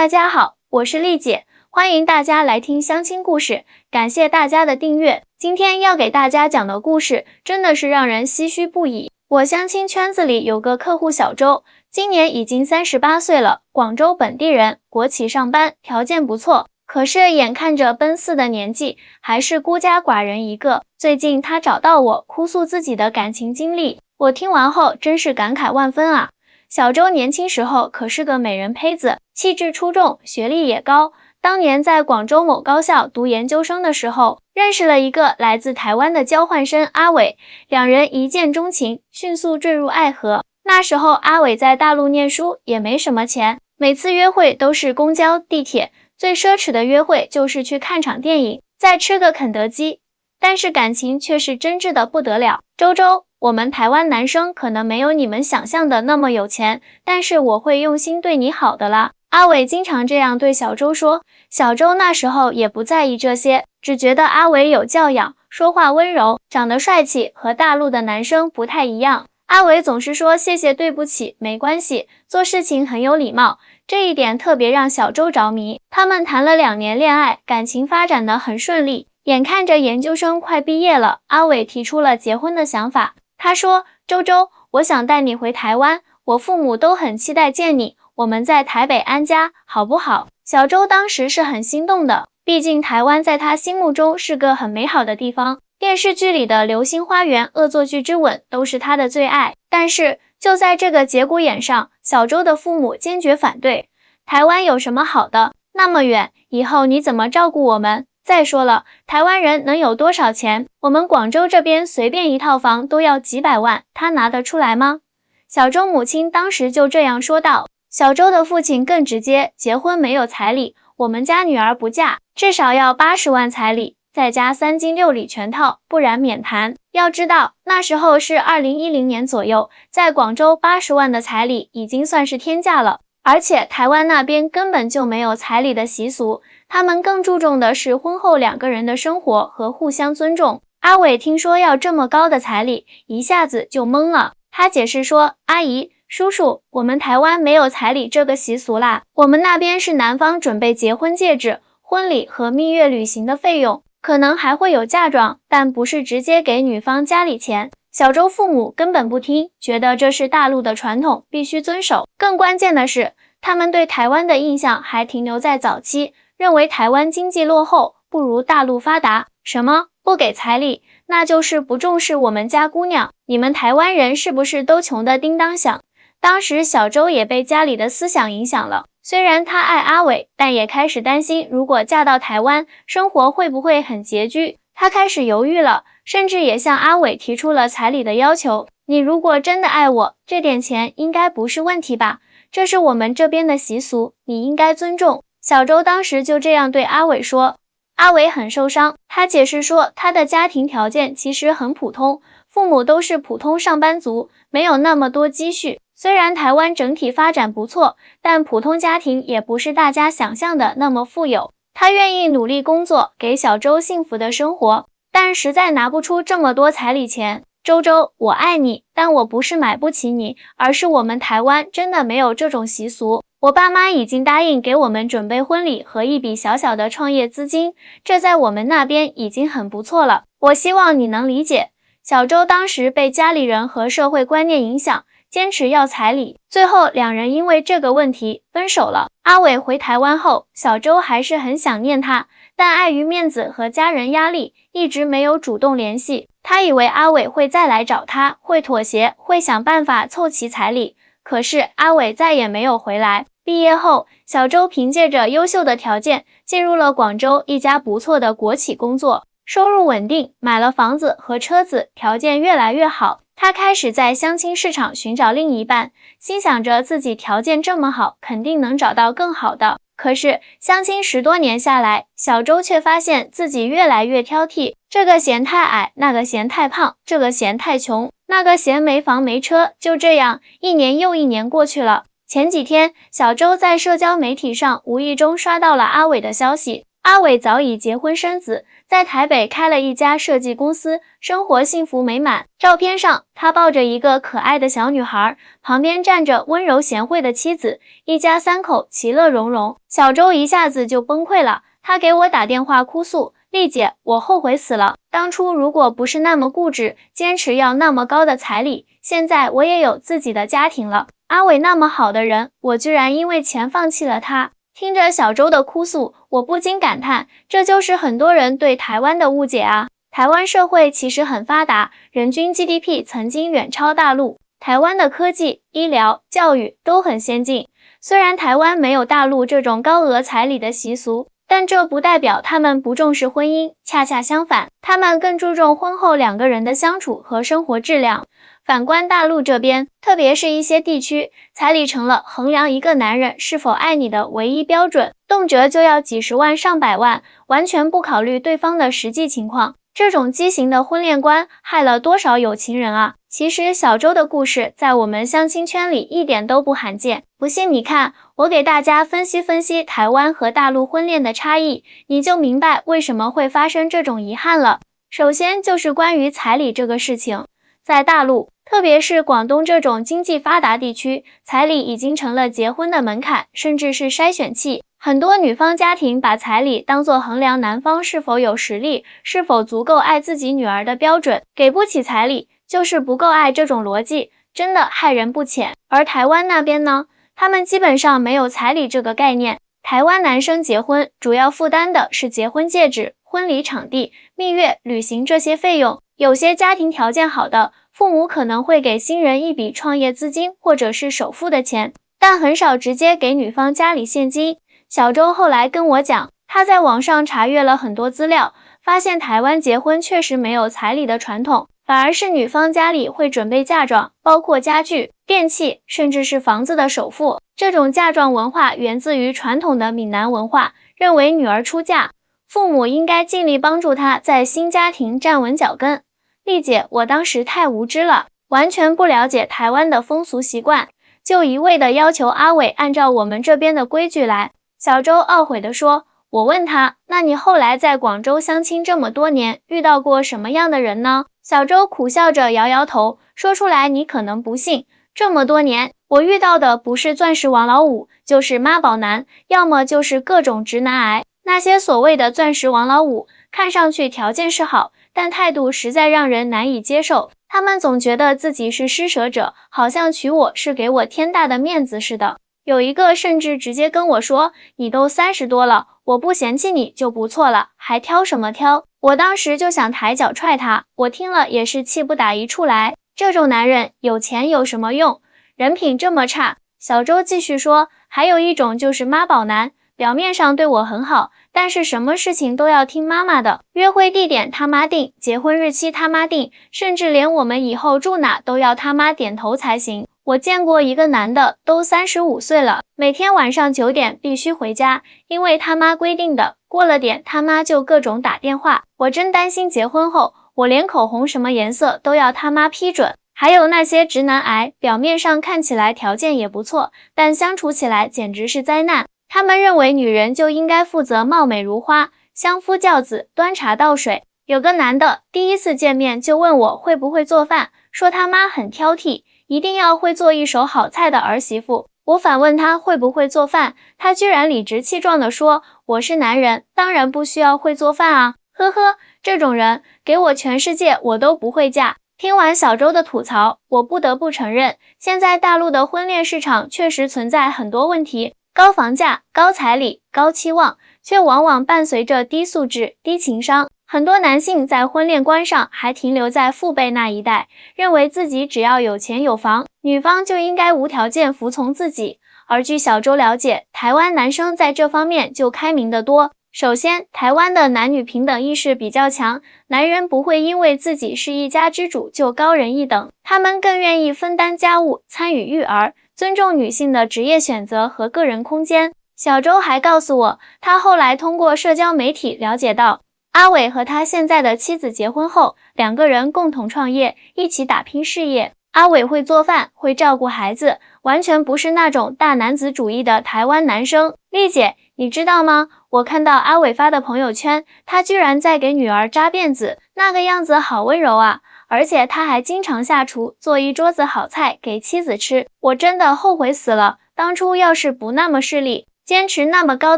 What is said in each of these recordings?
大家好，我是丽姐，欢迎大家来听相亲故事，感谢大家的订阅。今天要给大家讲的故事真的是让人唏嘘不已。我相亲圈子里有个客户小周，今年已经38岁了，广州本地人，国企上班，条件不错。可是眼看着奔四的年纪，还是孤家寡人一个。最近他找到我，哭诉自己的感情经历，我听完后真是感慨万分啊。小周年轻时候可是个美人胚子，气质出众，学历也高。当年在广州某高校读研究生的时候，认识了一个来自台湾的交换生阿伟，两人一见钟情，迅速坠入爱河。那时候阿伟在大陆念书，也没什么钱，每次约会都是公交、地铁，最奢侈的约会就是去看场电影，再吃个肯德基。但是感情却是真挚的不得了。周，我们台湾男生可能没有你们想象的那么有钱，但是我会用心对你好的啦。阿伟经常这样对小周说，小周那时候也不在意这些，只觉得阿伟有教养，说话温柔，长得帅气，和大陆的男生不太一样。阿伟总是说谢谢对不起没关系，做事情很有礼貌，这一点特别让小周着迷。他们谈了2年恋爱，感情发展得很顺利。眼看着研究生快毕业了，阿伟提出了结婚的想法。他说，周，我想带你回台湾，我父母都很期待见你，我们在台北安家，好不好？小周当时是很心动的，毕竟台湾在他心目中是个很美好的地方，电视剧里的流星花园、恶作剧之吻都是他的最爱。但是就在这个节骨眼上，小周的父母坚决反对。台湾有什么好的？那么远，以后你怎么照顾我们？再说了，台湾人能有多少钱？我们广州这边随便一套房都要几百万，他拿得出来吗？小周母亲当时就这样说道。小周的父亲更直接，结婚没有彩礼，我们家女儿不嫁，至少要80万彩礼，再加3金6礼全套，不然免谈。要知道，那时候是2010年左右，在广州80万的彩礼已经算是天价了。而且台湾那边根本就没有彩礼的习俗，他们更注重的是婚后2个人的生活和互相尊重。阿伟听说要这么高的彩礼，一下子就懵了。他解释说，阿姨、叔叔，我们台湾没有彩礼这个习俗啦，我们那边是男方准备结婚戒指、婚礼和蜜月旅行的费用，可能还会有嫁妆，但不是直接给女方家里钱。小周父母根本不听，觉得这是大陆的传统，必须遵守。更关键的是，他们对台湾的印象还停留在早期，认为台湾经济落后，不如大陆发达。什么不给彩礼，那就是不重视我们家姑娘，你们台湾人是不是都穷得叮当响？当时小周也被家里的思想影响了，虽然他爱阿伟，但也开始担心如果嫁到台湾，生活会不会很拮据。他开始犹豫了，甚至也向阿伟提出了彩礼的要求。你如果真的爱我，这点钱应该不是问题吧？这是我们这边的习俗，你应该尊重。小周当时就这样对阿伟说。阿伟很受伤，他解释说他的家庭条件其实很普通，父母都是普通上班族，没有那么多积蓄。虽然台湾整体发展不错，但普通家庭也不是大家想象的那么富有。他愿意努力工作，给小周幸福的生活，但实在拿不出这么多彩礼钱。周，我爱你，但我不是买不起你，而是我们台湾真的没有这种习俗。我爸妈已经答应给我们准备婚礼和一笔小小的创业资金，这在我们那边已经很不错了。我希望你能理解。小周当时被家里人和社会观念影响，坚持要彩礼，最后2人因为这个问题分手了。阿伟回台湾后，小周还是很想念他，但碍于面子和家人压力，一直没有主动联系。他以为阿伟会再来找他，会妥协，会想办法凑齐彩礼，可是阿伟再也没有回来。毕业后，小周凭借着优秀的条件，进入了广州一家不错的国企工作，收入稳定，买了房子和车子，条件越来越好。他开始在相亲市场寻找另一半，心想着自己条件这么好，肯定能找到更好的。可是相亲10多年下来，小周却发现自己越来越挑剔，这个嫌太矮，那个嫌太胖，这个嫌太穷，那个嫌没房没车。就这样1年又1年过去了。前几天，小周在社交媒体上无意中刷到了阿伟的消息。阿伟早已结婚生子，在台北开了一家设计公司，生活幸福美满。照片上，他抱着一个可爱的小女孩，旁边站着温柔贤惠的妻子，一家三口其乐融融。小周一下子就崩溃了，他给我打电话哭诉：“丽姐，我后悔死了，当初如果不是那么固执，坚持要那么高的彩礼，现在我也有自己的家庭了。阿伟那么好的人，我居然因为钱放弃了他。”听着小周的哭诉，我不禁感叹，这就是很多人对台湾的误解啊。台湾社会其实很发达，人均 GDP 曾经远超大陆。台湾的科技、医疗、教育都很先进。虽然台湾没有大陆这种高额彩礼的习俗，但这不代表他们不重视婚姻，恰恰相反，他们更注重婚后两个人的相处和生活质量。反观大陆这边，特别是一些地区，彩礼成了衡量一个男人是否爱你的唯一标准，动辄就要几十万上百万，完全不考虑对方的实际情况。这种畸形的婚恋观害了多少有情人啊！其实小周的故事在我们相亲圈里一点都不罕见，不信你看，我给大家分析分析台湾和大陆婚恋的差异，你就明白为什么会发生这种遗憾了。首先就是关于彩礼这个事情，在大陆，特别是广东这种经济发达地区，彩礼已经成了结婚的门槛，甚至是筛选器。很多女方家庭把彩礼当作衡量男方是否有实力、是否足够爱自己女儿的标准，给不起彩礼就是不够爱，这种逻辑真的害人不浅。而台湾那边呢，他们基本上没有彩礼这个概念。台湾男生结婚主要负担的是结婚戒指、婚礼场地、蜜月、旅行这些费用。有些家庭条件好的，父母可能会给新人一笔创业资金或者是首付的钱，但很少直接给女方家里现金。小周后来跟我讲，他在网上查阅了很多资料，发现台湾结婚确实没有彩礼的传统，反而是女方家里会准备嫁妆，包括家具、电器，甚至是房子的首付。这种嫁妆文化源自于传统的闽南文化，认为女儿出嫁，父母应该尽力帮助她在新家庭站稳脚跟。丽姐，我当时太无知了，完全不了解台湾的风俗习惯，就一味的要求阿伟按照我们这边的规矩来。小周懊悔地说，我问他，那你后来在广州相亲这么多年，遇到过什么样的人呢？小周苦笑着摇摇头，说出来你可能不信，这么多年，我遇到的不是钻石王老五，就是妈宝男，要么就是各种直男癌。那些所谓的钻石王老五，看上去条件是好，但态度实在让人难以接受。他们总觉得自己是施舍者，好像娶我是给我天大的面子似的。有一个甚至直接跟我说，你都30多了，我不嫌弃你就不错了，还挑什么挑？我当时就想抬脚踹他，我听了也是气不打一处来。这种男人有钱有什么用？人品这么差。小周继续说，还有一种就是妈宝男，表面上对我很好，但是什么事情都要听妈妈的，约会地点他妈定，结婚日期他妈定，甚至连我们以后住哪都要他妈点头才行。我见过一个男的，都35岁了，每天晚上9点必须回家，因为他妈规定的，过了点他妈就各种打电话。我真担心结婚后，我连口红什么颜色都要他妈批准。还有那些直男癌，表面上看起来条件也不错，但相处起来简直是灾难。他们认为女人就应该负责貌美如花、相夫教子、端茶倒水。有个男的第一次见面就问我会不会做饭，说他妈很挑剔，一定要会做一手好菜的儿媳妇。我反问他会不会做饭，他居然理直气壮地说，我是男人，当然不需要会做饭啊，呵呵，这种人给我全世界我都不会嫁。听完小周的吐槽，我不得不承认，现在大陆的婚恋市场确实存在很多问题，高房价、高彩礼、高期望，却往往伴随着低素质、低情商。很多男性在婚恋观上还停留在父辈那一代，认为自己只要有钱有房，女方就应该无条件服从自己。而据小周了解，台湾男生在这方面就开明得多。首先，台湾的男女平等意识比较强，男人不会因为自己是一家之主就高人一等，他们更愿意分担家务、参与育儿，尊重女性的职业选择和个人空间。小周还告诉我，他后来通过社交媒体了解到，阿伟和他现在的妻子结婚后，两个人共同创业，一起打拼事业。阿伟会做饭，会照顾孩子，完全不是那种大男子主义的台湾男生。丽姐，你知道吗？我看到阿伟发的朋友圈，他居然在给女儿扎辫子，那个样子好温柔啊！而且他还经常下厨，做一桌子好菜给妻子吃。我真的后悔死了，当初要是不那么势利，坚持那么高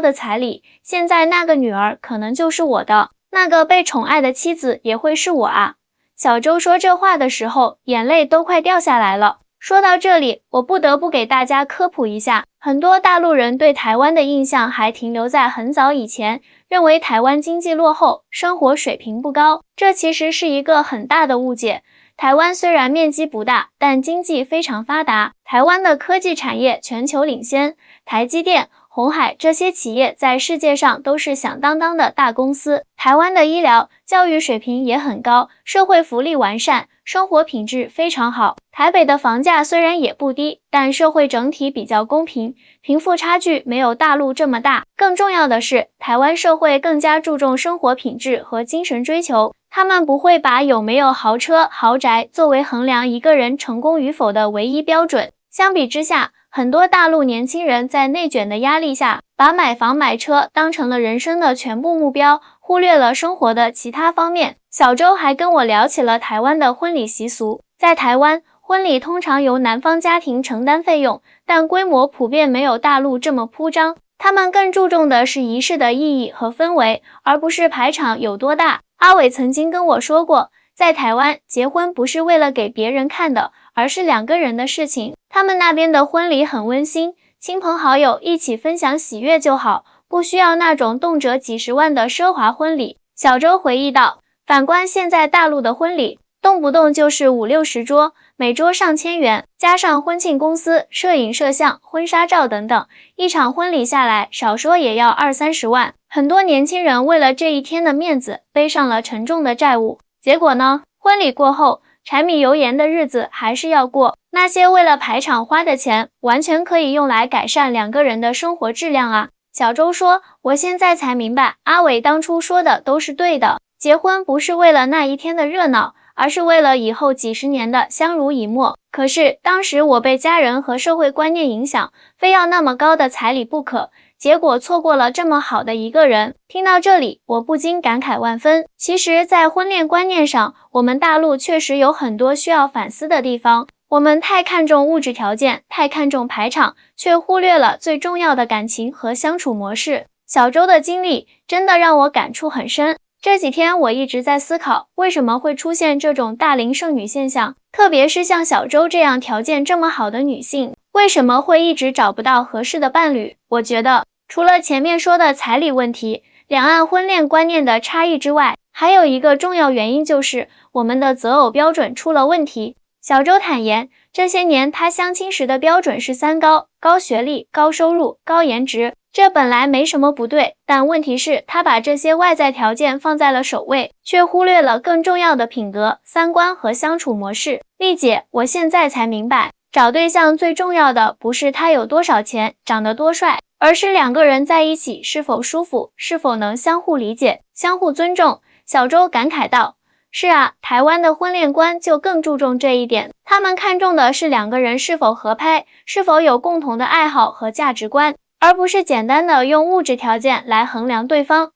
的彩礼，现在那个女儿可能就是我的，那个被宠爱的妻子也会是我啊！小周说这话的时候，眼泪都快掉下来了。说到这里，我不得不给大家科普一下，很多大陆人对台湾的印象还停留在很早以前，认为台湾经济落后，生活水平不高，这其实是一个很大的误解。台湾虽然面积不大，但经济非常发达，台湾的科技产业全球领先，台积电、鸿海这些企业在世界上都是响当当的大公司。台湾的医疗、教育水平也很高，社会福利完善，生活品质非常好。台北的房价虽然也不低，但社会整体比较公平，贫富差距没有大陆这么大。更重要的是，台湾社会更加注重生活品质和精神追求，他们不会把有没有豪车、豪宅作为衡量一个人成功与否的唯一标准。相比之下，很多大陆年轻人在内卷的压力下，把买房买车当成了人生的全部目标，忽略了生活的其他方面。小周还跟我聊起了台湾的婚礼习俗。在台湾，婚礼通常由男方家庭承担费用，但规模普遍没有大陆这么铺张。他们更注重的是仪式的意义和氛围，而不是排场有多大。阿伟曾经跟我说过，在台湾，结婚不是为了给别人看的，而是两个人的事情。他们那边的婚礼很温馨，亲朋好友一起分享喜悦就好，不需要那种动辄几十万的奢华婚礼。小周回忆道，反观现在大陆的婚礼，动不动就是50-60桌，每桌上千元，加上婚庆公司、摄影摄像、婚纱照等等，一场婚礼下来，少说也要20-30万。很多年轻人为了这一天的面子，背上了沉重的债务。结果呢，婚礼过后，柴米油盐的日子还是要过，那些为了排场花的钱，完全可以用来改善两个人的生活质量啊。小周说，我现在才明白，阿伟当初说的都是对的，结婚不是为了那一天的热闹，而是为了以后几十年的相濡以沫。可是当时我被家人和社会观念影响，非要那么高的彩礼不可，结果错过了这么好的一个人。听到这里，我不禁感慨万分。其实，在婚恋观念上，我们大陆确实有很多需要反思的地方。我们太看重物质条件，太看重排场，却忽略了最重要的感情和相处模式。小周的经历真的让我感触很深。这几天我一直在思考，为什么会出现这种大龄剩女现象，特别是像小周这样条件这么好的女性，为什么会一直找不到合适的伴侣？我觉得，除了前面说的彩礼问题、两岸婚恋观念的差异之外，还有一个重要原因就是我们的择偶标准出了问题。小周坦言，这些年他相亲时的标准是3高：高学历、高收入、高颜值。这本来没什么不对，但问题是他把这些外在条件放在了首位，却忽略了更重要的品格、三观和相处模式。丽姐，我现在才明白，找对象最重要的不是他有多少钱、长得多帅，而是两个人在一起是否舒服，是否能相互理解、相互尊重。小周感慨道，是啊，台湾的婚恋观就更注重这一点，他们看重的是两个人是否合拍，是否有共同的爱好和价值观，而不是简单的用物质条件来衡量对方。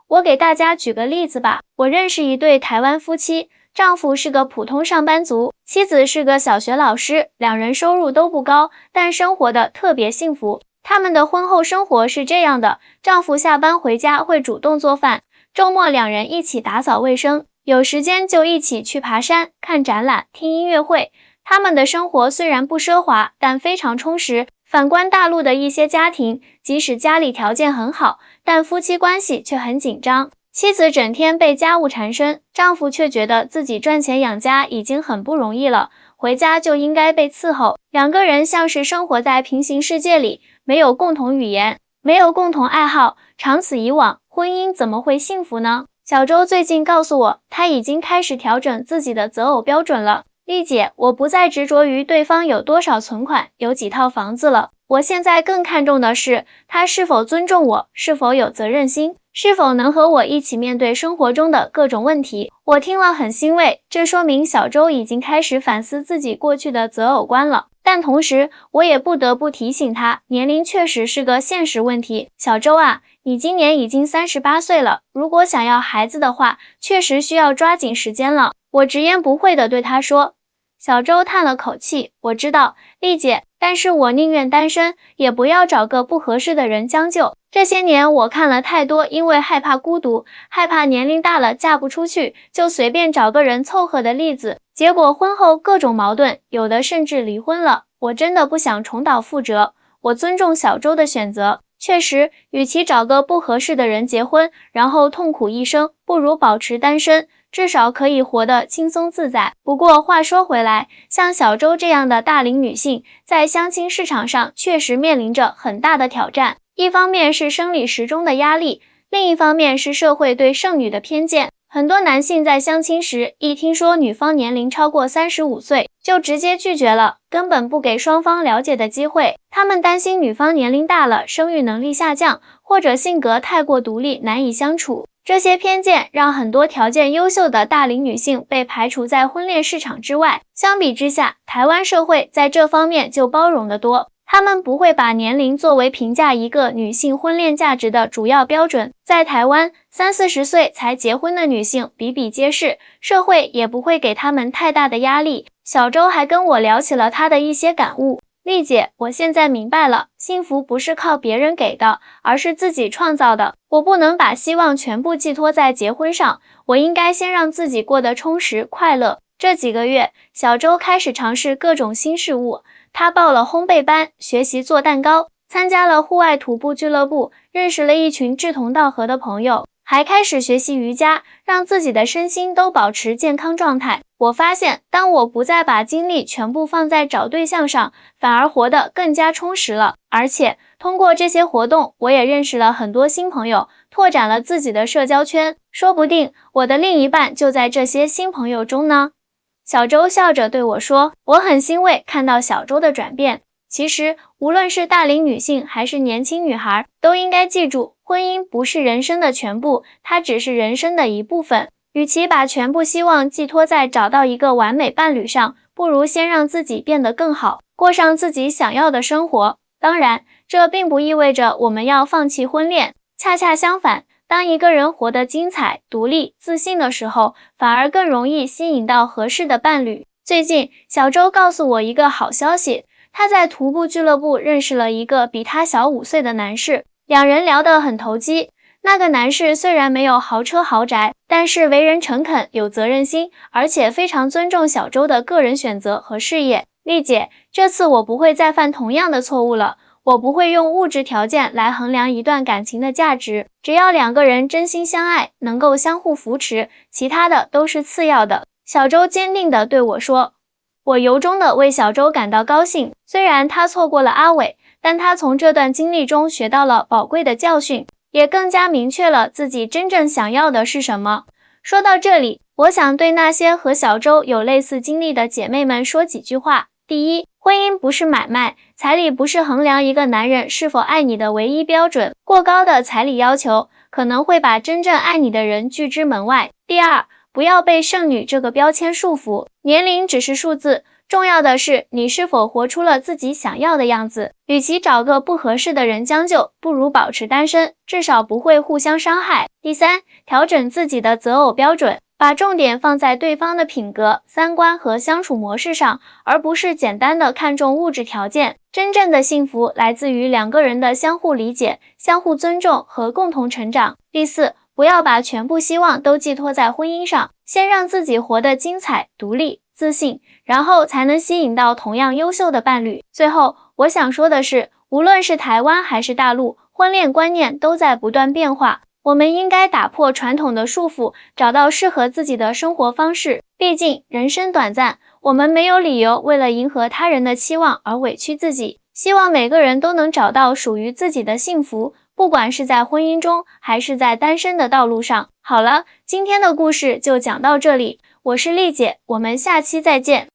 我给大家举个例子吧，我认识一对台湾夫妻，丈夫是个普通上班族，妻子是个小学老师，两人收入都不高，但生活的特别幸福。他们的婚后生活是这样的，丈夫下班回家会主动做饭，周末两人一起打扫卫生，有时间就一起去爬山、看展览、听音乐会。他们的生活虽然不奢华，但非常充实。反观大陆的一些家庭，即使家里条件很好，但夫妻关系却很紧张。妻子整天被家务缠身，丈夫却觉得自己赚钱养家已经很不容易了，回家就应该被伺候。两个人像是生活在平行世界里，没有共同语言，没有共同爱好，长此以往，婚姻怎么会幸福呢？小周最近告诉我，他已经开始调整自己的择偶标准了。丽姐，我不再执着于对方有多少存款，有几套房子了，我现在更看重的是他是否尊重我，是否有责任心，是否能和我一起面对生活中的各种问题。我听了很欣慰，这说明小周已经开始反思自己过去的择偶观了。但同时，我也不得不提醒他，年龄确实是个现实问题。小周啊，你今年已经38岁了，如果想要孩子的话，确实需要抓紧时间了。我直言不讳地对他说。小周叹了口气，我知道，丽姐，但是我宁愿单身，也不要找个不合适的人将就。这些年我看了太多因为害怕孤独，害怕年龄大了嫁不出去，就随便找个人凑合的例子，结果婚后各种矛盾，有的甚至离婚了。我真的不想重蹈覆辙，我尊重小周的选择。确实，与其找个不合适的人结婚，然后痛苦一生，不如保持单身，至少可以活得轻松自在。不过话说回来，像小周这样的大龄女性，在相亲市场上确实面临着很大的挑战。一方面是生理时钟的压力，另一方面是社会对剩女的偏见。很多男性在相亲时，一听说女方年龄超过35岁，就直接拒绝了，根本不给双方了解的机会。他们担心女方年龄大了，生育能力下降，或者性格太过独立，难以相处。这些偏见让很多条件优秀的大龄女性被排除在婚恋市场之外。相比之下，台湾社会在这方面就包容得多。他们不会把年龄作为评价一个女性婚恋价值的主要标准。在台湾，30-40岁才结婚的女性比比皆是，社会也不会给她们太大的压力。小周还跟我聊起了她的一些感悟。丽姐，我现在明白了，幸福不是靠别人给的，而是自己创造的。我不能把希望全部寄托在结婚上，我应该先让自己过得充实快乐。这几个月，小周开始尝试各种新事物。他报了烘焙班，学习做蛋糕，参加了户外徒步俱乐部，认识了一群志同道合的朋友，还开始学习瑜伽，让自己的身心都保持健康状态。我发现，当我不再把精力全部放在找对象上，反而活得更加充实了。而且，通过这些活动，我也认识了很多新朋友，拓展了自己的社交圈，说不定我的另一半就在这些新朋友中呢。小周笑着对我说，我很欣慰看到小周的转变。其实，无论是大龄女性还是年轻女孩，都应该记住，婚姻不是人生的全部，它只是人生的一部分。与其把全部希望寄托在找到一个完美伴侣上，不如先让自己变得更好，过上自己想要的生活。当然，这并不意味着我们要放弃婚恋，恰恰相反，当一个人活得精彩、独立、自信的时候，反而更容易吸引到合适的伴侣。最近，小周告诉我一个好消息，他在徒步俱乐部认识了一个比他小5岁的男士，两人聊得很投机。那个男士虽然没有豪车豪宅，但是为人诚恳、有责任心，而且非常尊重小周的个人选择和事业。丽姐，这次我不会再犯同样的错误了。我不会用物质条件来衡量一段感情的价值，只要两个人真心相爱，能够相互扶持，其他的都是次要的。小周坚定地对我说。我由衷地为小周感到高兴，虽然他错过了阿伟，但他从这段经历中学到了宝贵的教训，也更加明确了自己真正想要的是什么。说到这里，我想对那些和小周有类似经历的姐妹们说几句话。第一，婚姻不是买卖，彩礼不是衡量一个男人是否爱你的唯一标准，过高的彩礼要求可能会把真正爱你的人拒之门外。第二，不要被剩女这个标签束缚，年龄只是数字，重要的是你是否活出了自己想要的样子。与其找个不合适的人将就，不如保持单身，至少不会互相伤害。第三，调整自己的择偶标准，把重点放在对方的品格、三观和相处模式上，而不是简单的看重物质条件。真正的幸福来自于两个人的相互理解、相互尊重和共同成长。第四，不要把全部希望都寄托在婚姻上，先让自己活得精彩、独立、自信，然后才能吸引到同样优秀的伴侣。最后，我想说的是，无论是台湾还是大陆，婚恋观念都在不断变化。我们应该打破传统的束缚，找到适合自己的生活方式。毕竟人生短暂，我们没有理由为了迎合他人的期望而委屈自己。希望每个人都能找到属于自己的幸福，不管是在婚姻中，还是在单身的道路上。好了，今天的故事就讲到这里，我是丽姐，我们下期再见。